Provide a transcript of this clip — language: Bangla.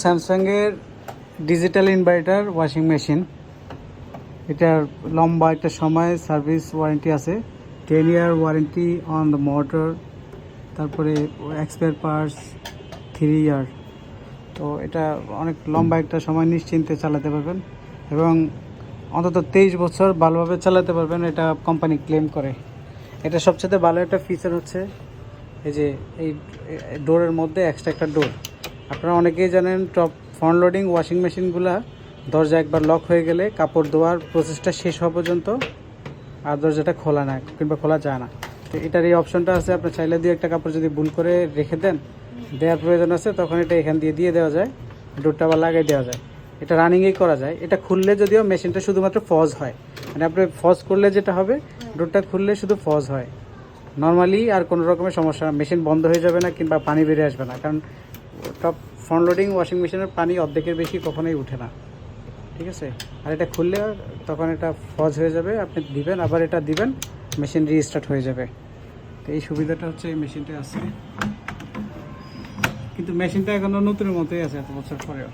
স্যামসাংয়ের ডিজিটাল ইনভার্টার ওয়াশিং মেশিন, এটার লম্বা একটা সময় সার্ভিস ওয়ারেন্টি আছে, 10 year warranty on the motor, তারপরে এক্সপায়ার পার্টস 3 ইয়ার। তো এটা অনেক লম্বা একটা সময় নিশ্চিন্তে চালাতে পারবেন এবং অন্তত 23 বছর ভালোভাবে চালাতে পারবেন, এটা কোম্পানি ক্লেম করে। এটা সবচেয়ে ভালো একটা ফিচার হচ্ছে এই যে এই ডোরের মধ্যে এক্সট্রা একটা ডোর। আপনারা অনেকেই জানেন টপ ফ্রন্ট লোডিং ওয়াশিং মেশিনগুলা দরজা একবার লক হয়ে গেলে কাপড় ধোয়ার প্রসেসটা শেষ হওয়া পর্যন্ত আর দরজাটা খোলা না কিংবা খোলা যায় না। তো এটার এই অপশনটা আছে, আপনার চাইলে দিয়ে একটা কাপড় যদি ভুল করে রেখে দেন, দেওয়ার প্রয়োজন আছে, তখন এটা এখান দিয়ে দেওয়া যায়, ডোরটা আবার লাগিয়ে দেওয়া যায়। এটা রানিংয়েই করা যায়। এটা খুললে যদিও মেশিনটা শুধুমাত্র ফজ হয়, মানে আপনি ফজ করলে যেটা হবে, ডোরটা খুললে শুধু ফজ হয়, নর্মালি আর কোনো রকমের সমস্যা, মেশিন বন্ধ হয়ে যাবে না কিংবা পানি বেরিয়ে আসবে না, কারণ টপ ফ্রন্ট লোডিং ওয়াশিং মেশিনের পানি অর্ধেকের বেশি কখনোই উঠে না, ঠিক আছে। আর এটা খুললে তখন এটা ফজ হয়ে যাবে, আপনি দিবেন, আবার এটা দিবেন, মেশিন রিস্টার্ট হয়ে যাবে। তো এই সুবিধাটা হচ্ছে এই মেশিনটা আছে, কিন্তু মেশিনটা এখনও নতুনের মতোই আছে এত বছর পরেও।